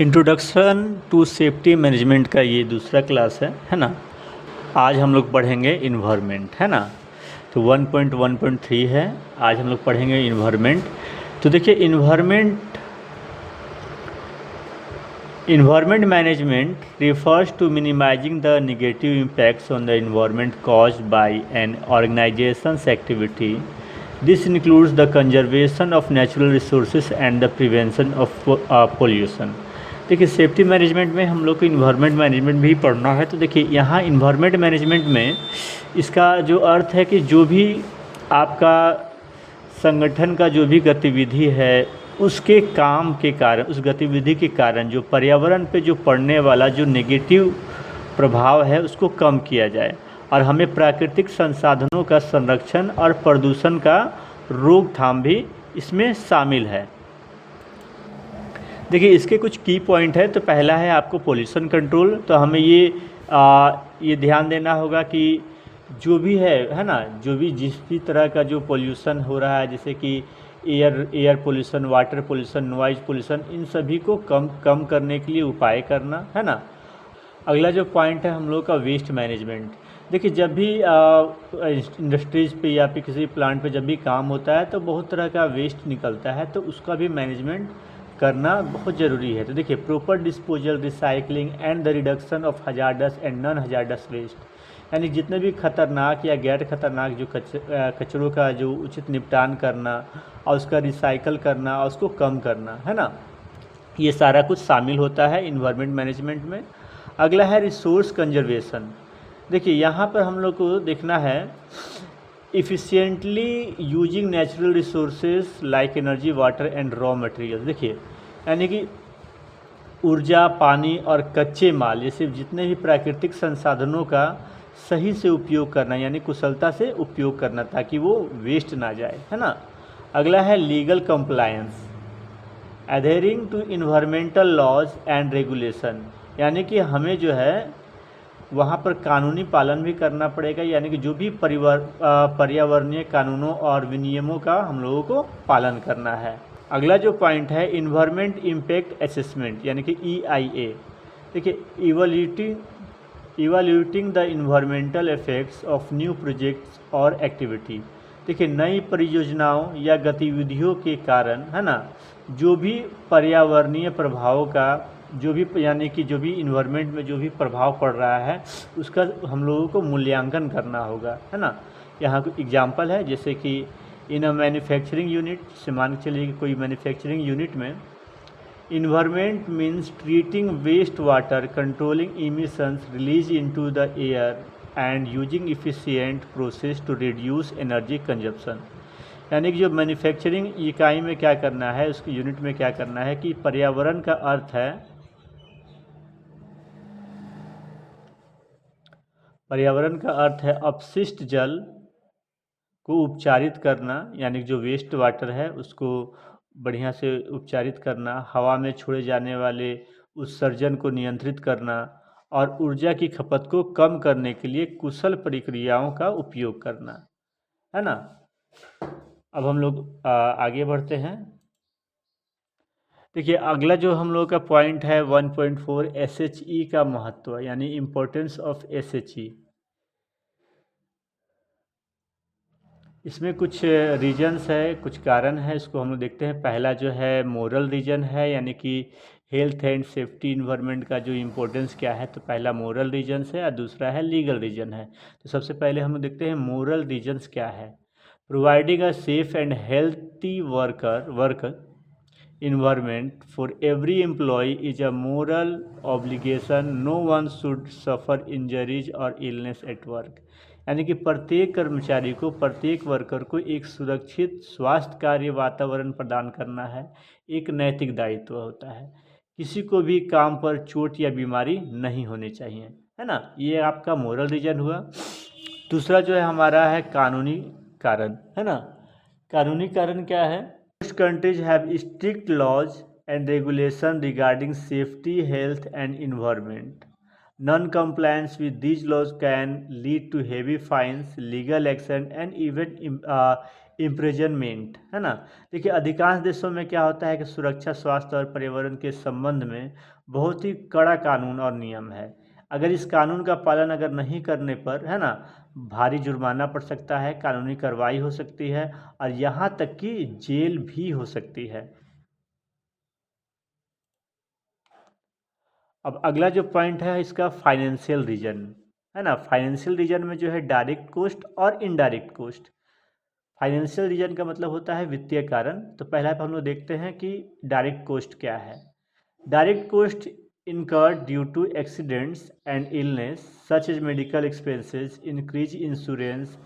Introduction to safety management का ये दूसरा क्लास है ना। आज हम लोग पढ़ेंगे इन्वायरमेंट, है ना। तो 1.1.3 है। आज हम लोग पढ़ेंगे इन्वायरमेंट। तो देखिए environment management refers to minimizing the negative impacts on the environment caused by an organization's activity. This includes the conservation of natural resources and the prevention of pollution. देखिए सेफ्टी मैनेजमेंट में हम लोग को environment management भी पढ़ना है। तो देखिए यहाँ इन्वायरमेंट मैनेजमेंट में इसका जो अर्थ है कि जो भी आपका संगठन का जो भी गतिविधि है उसके काम के कारण, उस गतिविधि के कारण जो पर्यावरण पे जो पड़ने वाला जो नेगेटिव प्रभाव है उसको कम किया जाए और हमें प्राकृतिक संसाधनों का संरक्षण और प्रदूषण का रोकथाम भी इसमें शामिल है। देखिए इसके कुछ की पॉइंट है। तो पहला है आपको पोल्यूशन कंट्रोल। तो हमें ये ध्यान देना होगा कि जो भी है ना, जो भी जिस भी तरह का जो पोल्यूशन हो रहा है, जैसे कि air pollution, water pollution, noise pollution, इन सभी को कम करने के लिए उपाय करना, है ना। अगला जो पॉइंट है हम लोग का वेस्ट मैनेजमेंट। देखिए जब भी इंडस्ट्रीज़ पे या फिर किसी प्लांट पे जब भी काम होता है तो बहुत तरह का वेस्ट निकलता है, तो उसका भी मैनेजमेंट करना बहुत ज़रूरी है। तो देखिए proper disposal, recycling and the reduction of hazardous and non hazardous waste, यानी जितने भी खतरनाक या गैर खतरनाक जो कचरों का जो उचित निपटान करना और उसका रिसाइकल करना और उसको कम करना, है ना, ये सारा कुछ शामिल होता है इन्वायरमेंट मैनेजमेंट में। अगला है रिसोर्स कंजर्वेशन। देखिए यहाँ पर हम लोग को देखना है efficiently using natural resources like energy, water and raw material. देखिए यानी कि ऊर्जा, पानी और कच्चे माल, जैसे जितने भी प्राकृतिक संसाधनों का सही से उपयोग करना, यानी कुशलता से उपयोग करना ताकि वो वेस्ट ना जाए, है ना। अगला है legal compliance, adhering to environmental laws and regulation, यानी कि हमें जो है वहाँ पर कानूनी पालन भी करना पड़ेगा, यानी कि जो भी पर्यावरणीय कानूनों और विनियमों का हम लोगों को पालन करना है। अगला जो पॉइंट है इन्वायरमेंट इम्पैक्ट असेसमेंट, यानी कि EIA। देखिए evaluating the environmental effects of new projects और एक्टिविटी। देखिए नई परियोजनाओं या गतिविधियों के कारण, है ना, जो भी पर्यावरणीय प्रभावों का जो भी, यानी कि जो भी इन्वायरमेंट में जो भी प्रभाव पड़ रहा है उसका हम लोगों को मूल्यांकन करना होगा, है ना। यहाँ कुछ एग्जांपल है, जैसे कि इन अ मैन्युफैक्चरिंग यूनिट, से मान के चलिए कि कोई मैन्युफैक्चरिंग यूनिट में environment means treating waste water, controlling emissions release into the air and using efficient process to reduce energy consumption. यानी कि जो मैन्युफैक्चरिंग इकाई में क्या करना है, उसकी यूनिट में क्या करना है कि पर्यावरण का अर्थ है अपशिष्ट जल को उपचारित करना, यानी जो वेस्ट वाटर है उसको बढ़िया से उपचारित करना, हवा में छोड़े जाने वाले उत्सर्जन को नियंत्रित करना और ऊर्जा की खपत को कम करने के लिए कुशल प्रक्रियाओं का उपयोग करना, है ना। अब हम लोग आगे बढ़ते हैं। देखिए अगला जो हम लोग का पॉइंट है 1.4 SHE का महत्व, यानी इम्पोर्टेंस ऑफ SHE। इसमें कुछ रीजन्स है, कुछ कारण है, इसको हम लोग देखते हैं। पहला जो है मोरल रीजन है, यानी कि हेल्थ एंड सेफ्टी इन्वायरमेंट का जो इम्पोर्टेंस क्या है। तो पहला मोरल रीजन्स है और दूसरा है लीगल रीजन है। तो सबसे पहले हम लोग देखते हैं मोरल रीजन्स क्या है। Providing a safe and healthy work environment for every employee is a moral obligation. No one should suffer injuries or illness at work. यानी कि प्रत्येक कर्मचारी को, प्रत्येक वर्कर को एक सुरक्षित स्वास्थ्य कार्य वातावरण प्रदान करना है, एक नैतिक दायित्व होता है। किसी को भी काम पर चोट या बीमारी नहीं होनी चाहिए, है ना। ये आपका मोरल रीजन हुआ। दूसरा जो है हमारा है कानूनी कारण, है ना। कानूनी कारण क्या है? Most countries have strict laws and regulation regarding safety, health and environment. Non-compliance with these laws can lead to heavy fines, legal action and even imprisonment, है ना। देखिए अधिकांश देशों में क्या होता है कि सुरक्षा, स्वास्थ्य और पर्यावरण के संबंध में बहुत ही कड़ा कानून और नियम है। अगर इस कानून का पालन अगर नहीं करने पर, है ना, भारी जुर्माना पड़ सकता है, कानूनी कार्रवाई हो सकती है और यहाँ तक कि जेल भी हो सकती है। अब अगला जो पॉइंट है इसका फाइनेंशियल रीजन, है ना। फाइनेंशियल रीजन में जो है डायरेक्ट कोस्ट और इनडायरेक्ट कोस्ट। फाइनेंशियल रीजन का मतलब होता है वित्तीय कारण। तो पहला हम लोग देखते हैं कि डायरेक्ट कोस्ट क्या है। Direct cost incurred due to accidents and illness such as medical expenses, increased insurance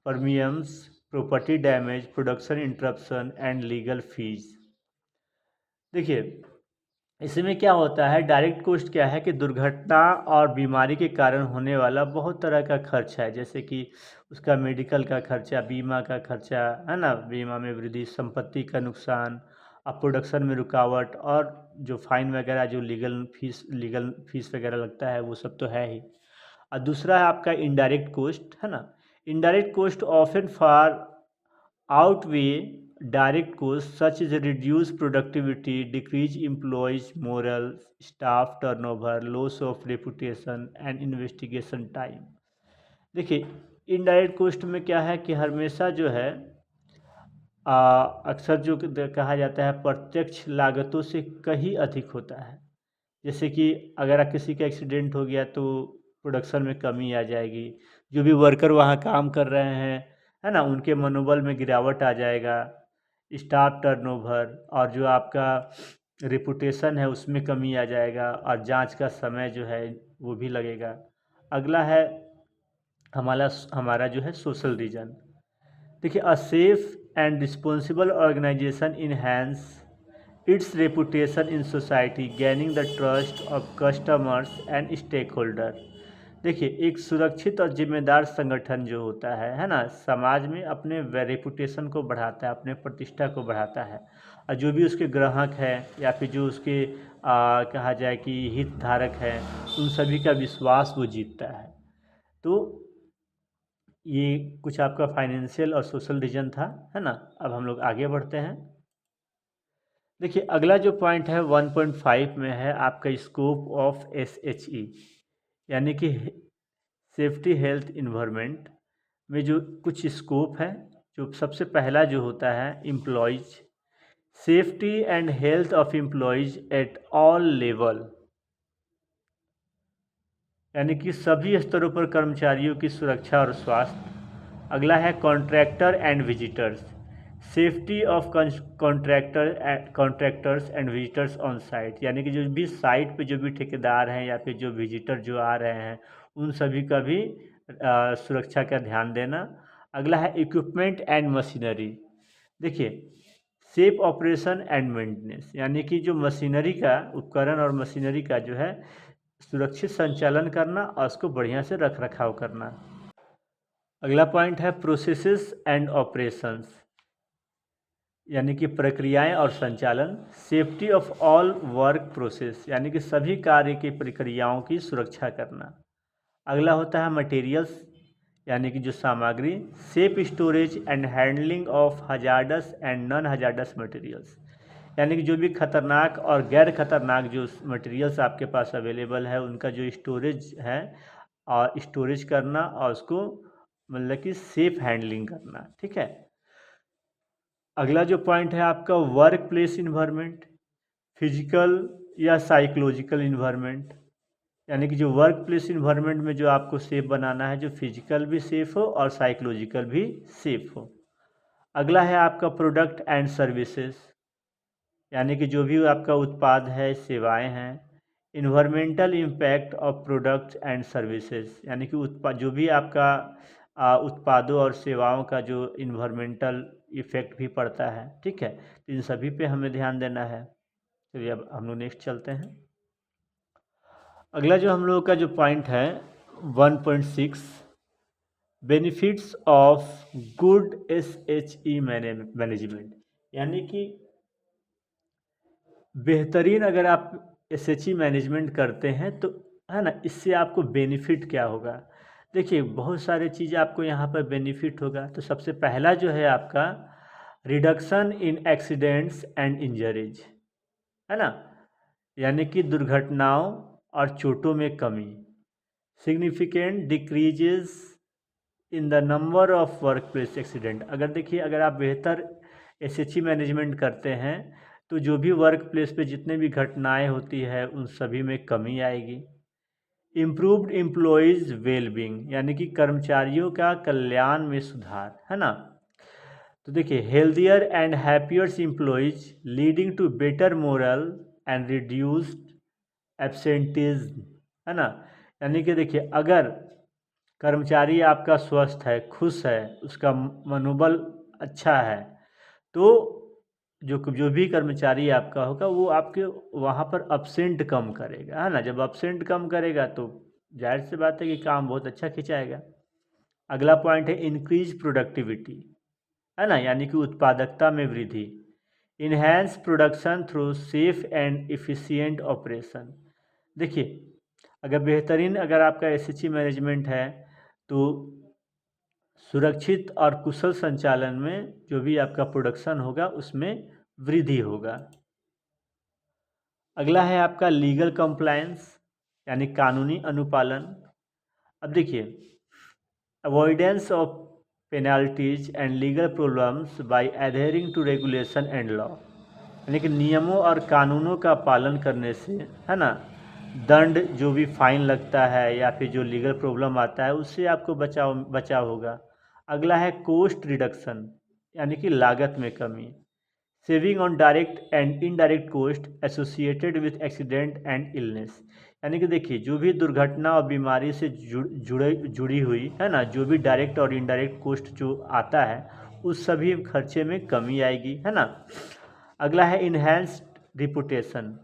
premiums, property damage, production interruption and legal fees। देखिए इसमें क्या होता है, डायरेक्ट कोस्ट क्या है कि दुर्घटना और बीमारी के कारण होने वाला बहुत तरह का खर्च है, जैसे कि उसका मेडिकल का खर्चा, बीमा का खर्चा, है ना, बीमा में वृद्धि, संपत्ति का नुकसान, अब प्रोडक्शन में रुकावट और जो फाइन वगैरह, जो लीगल फीस वगैरह लगता है वो सब तो है ही। और दूसरा है आपका इनडायरेक्ट कोस्ट, है ना। Indirect cost often far outweigh direct costs such as reduced productivity, decreased employees' morale, staff turnover, loss of reputation and investigation time। देखिए इनडायरेक्ट कोस्ट में क्या है कि हमेशा जो है अक्सर जो कहा जाता है प्रत्यक्ष लागतों से कहीं अधिक होता है। जैसे कि अगर किसी का एक्सीडेंट हो गया तो प्रोडक्शन में कमी आ जाएगी, जो भी वर्कर वहाँ काम कर रहे हैं, है ना, उनके मनोबल में गिरावट आ जाएगा, स्टाफ टर्नओवर और जो आपका रिपुटेशन है उसमें कमी आ जाएगा और जांच का समय जो है वो भी लगेगा। अगला है हमारा हमारा जो है सोशल रीजन। देखिए a safe and responsible organisation enhance its reputation in society, gaining the trust of customers and stakeholder। देखिए एक सुरक्षित और जिम्मेदार संगठन जो होता है ना, समाज में अपने रेपुटेशन को बढ़ाता है, अपने प्रतिष्ठा को बढ़ाता है और जो भी उसके ग्राहक हैं या फिर जो उसके कहा जाए कि हितधारक हैं, उन सभी का विश्वास वो जीतता है। तो ये कुछ आपका फाइनेंशियल और सोशल रीजन था, है ना। अब हम लोग आगे बढ़ते हैं। देखिए अगला जो पॉइंट है 1.5 में है आपका स्कोप ऑफ SHE, यानी कि सेफ्टी हेल्थ इन्वायरमेंट में जो कुछ स्कोप है। जो सबसे पहला जो होता है employees safety and health of employees at all level, यानी कि सभी स्तरों पर कर्मचारियों की सुरक्षा और स्वास्थ्य। अगला है contractor and visitors safety of contractors and visitors on site, यानी कि जो भी साइट पे जो भी ठेकेदार हैं या फिर जो विजिटर जो आ रहे हैं उन सभी का भी सुरक्षा का ध्यान देना। अगला है इक्विपमेंट एंड मशीनरी। देखिए सेफ ऑपरेशन एंड मेंटेनेंस, यानी कि जो मशीनरी का उपकरण और मशीनरी का जो है सुरक्षित संचालन करना और उसको बढ़िया से रख रखाव करना। अगला पॉइंट है प्रोसेसेस एंड ऑपरेशंस, यानी कि प्रक्रियाएं और संचालन। Safety of all work process, यानी कि सभी कार्य की प्रक्रियाओं की सुरक्षा करना। अगला होता है मटेरियल्स, यानी कि जो सामग्री। Safe storage and handling of hazardous and non hazardous materials, यानी कि जो भी खतरनाक और गैर खतरनाक जो मटेरियल्स आपके पास अवेलेबल है उनका जो स्टोरेज है और स्टोरेज करना और उसको मतलब कि सेफ हैंडलिंग करना। ठीक है। अगला जो पॉइंट है आपका वर्क प्लेस इन्वायरमेंट, फिजिकल या साइकोलॉजिकल इन्वायरमेंट, यानी कि जो वर्क प्लेस इन्वायरमेंट में जो आपको सेफ बनाना है, जो फिजिकल भी सेफ हो और साइकोलॉजिकल भी सेफ हो। अगला है आपका प्रोडक्ट एंड सर्विसेज, यानी कि जो भी आपका उत्पाद है, सेवाएं हैं। Environmental impact of products and services, यानी कि उत्पाद जो भी आपका उत्पादों और सेवाओं का जो इन्वायरमेंटल इफ़ेक्ट भी पड़ता है। ठीक है, तो इन सभी पे हमें ध्यान देना है। चलिए अब हम लोग नेक्स्ट चलते हैं। अगला जो हम लोगों का जो पॉइंट है 1.6 benefits of good SHE management, यानी कि बेहतरीन अगर आप SHE मैनेजमेंट करते हैं तो, है ना, इससे आपको बेनिफिट क्या होगा। देखिए बहुत सारे चीज़ आपको यहाँ पर बेनिफिट होगा। तो सबसे पहला जो है आपका reduction in accidents and injuries, है ना, यानी कि दुर्घटनाओं और चोटों में कमी। Significant decreases in the number of work place accident. अगर देखिए अगर आप बेहतर एसएचई मैनेजमेंट करते हैं तो जो भी वर्क प्लेस पे जितने भी घटनाएं होती है उन सभी में कमी आएगी। इम्प्रूव्ड एम्प्लॉयज़ वेलबींग, यानी कि कर्मचारियों का कल्याण में सुधार, है ना। तो देखिए healthier and happier employees leading to better morale and reduced absentees, है ना। यानी कि देखिए अगर कर्मचारी आपका स्वस्थ है, खुश है, उसका मनोबल अच्छा है, तो जो जो भी कर्मचारी आपका होगा वो आपके वहाँ पर अब्सेंट कम करेगा, है ना। जब अब्सेंट कम करेगा तो जाहिर सी बात है कि काम बहुत अच्छा खिंचाएगा। अगला पॉइंट है इंक्रीज प्रोडक्टिविटी, है ना, यानी कि उत्पादकता में वृद्धि। Enhance production through safe and efficient operation. देखिए अगर बेहतरीन अगर आपका एसएचई मैनेजमेंट है तो सुरक्षित और कुशल संचालन में जो भी आपका प्रोडक्शन होगा उसमें वृद्धि होगा। अगला है आपका लीगल कंप्लायंस, यानी कानूनी अनुपालन। अब देखिए avoidance of penalties and legal problems by adhering to regulation and law, यानी कि नियमों और कानूनों का पालन करने से, है ना, दंड जो भी फाइन लगता है या फिर जो लीगल प्रॉब्लम आता है उससे आपको बचाव होगा। अगला है कोस्ट रिडक्शन, यानी कि लागत में कमी। Saving on direct and indirect cost associated with accident and illness, यानी कि देखिए जो भी दुर्घटना और बीमारी से जुड़ी हुई, है ना, जो भी डायरेक्ट और इनडायरेक्ट कोस्ट जो आता है उस सभी खर्चे में कमी आएगी, है ना। अगला है इन्हेंस्ड रिपुटेशन,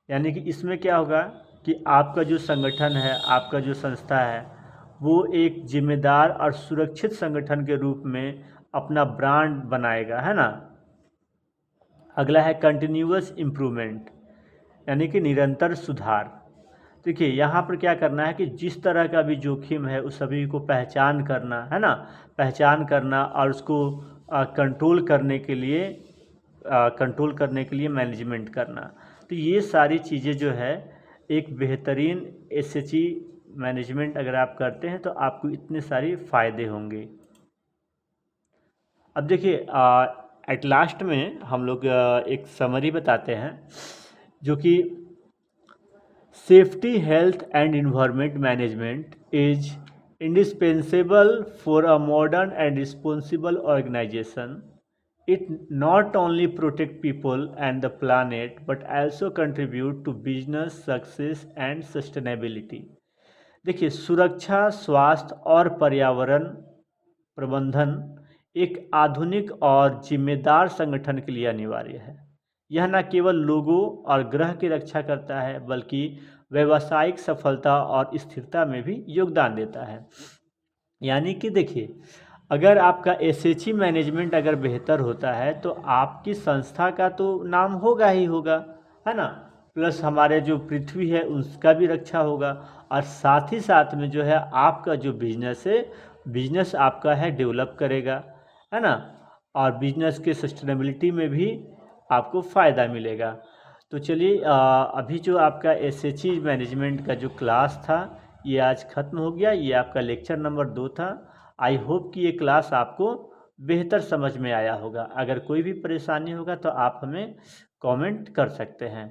यानी कि इसमें क्या होगा कि आपका जो संगठन है, आपका जो संस्था है, वो एक जिम्मेदार और सुरक्षित संगठन के रूप में अपना ब्रांड बनाएगा, है ना। अगला है कंटिन्यूअस इम्प्रूवमेंट, यानी कि निरंतर सुधार। देखिए यहाँ पर क्या करना है कि जिस तरह का भी जोखिम है उस सभी को पहचान करना, है ना, पहचान करना और उसको कंट्रोल करने के लिए मैनेजमेंट करना। तो ये सारी चीज़ें जो है एक बेहतरीन एसएचई मैनेजमेंट अगर आप करते हैं तो आपको इतने सारे फ़ायदे होंगे। अब देखिए एट लास्ट में हम लोग एक समरी बताते हैं जो कि safety health and environment management is indispensable for a modern and responsible organization. It not only protect people and the planet but also contribute to business success and sustainability. देखिए सुरक्षा, स्वास्थ्य और पर्यावरण प्रबंधन एक आधुनिक और जिम्मेदार संगठन के लिए अनिवार्य है। यह न केवल लोगों और ग्रह की रक्षा करता है बल्कि व्यावसायिक सफलता और स्थिरता में भी योगदान देता है। यानी कि देखिए अगर आपका एसएचई मैनेजमेंट अगर बेहतर होता है तो आपकी संस्था का तो नाम होगा ही होगा, है ना, प्लस हमारे जो पृथ्वी है उसका भी रक्षा होगा और साथ ही साथ में जो है आपका जो बिजनेस है, बिजनेस आपका है डेवलप करेगा, है ना, और बिजनेस के सस्टेनेबिलिटी में भी आपको फ़ायदा मिलेगा। तो चलिए अभी जो आपका एसएचई मैनेजमेंट का जो क्लास था ये आज ख़त्म हो गया। ये आपका लेक्चर नंबर 2 था। आई होप कि ये क्लास आपको बेहतर समझ में आया होगा। अगर कोई भी परेशानी होगा तो आप हमें कमेंट कर सकते हैं।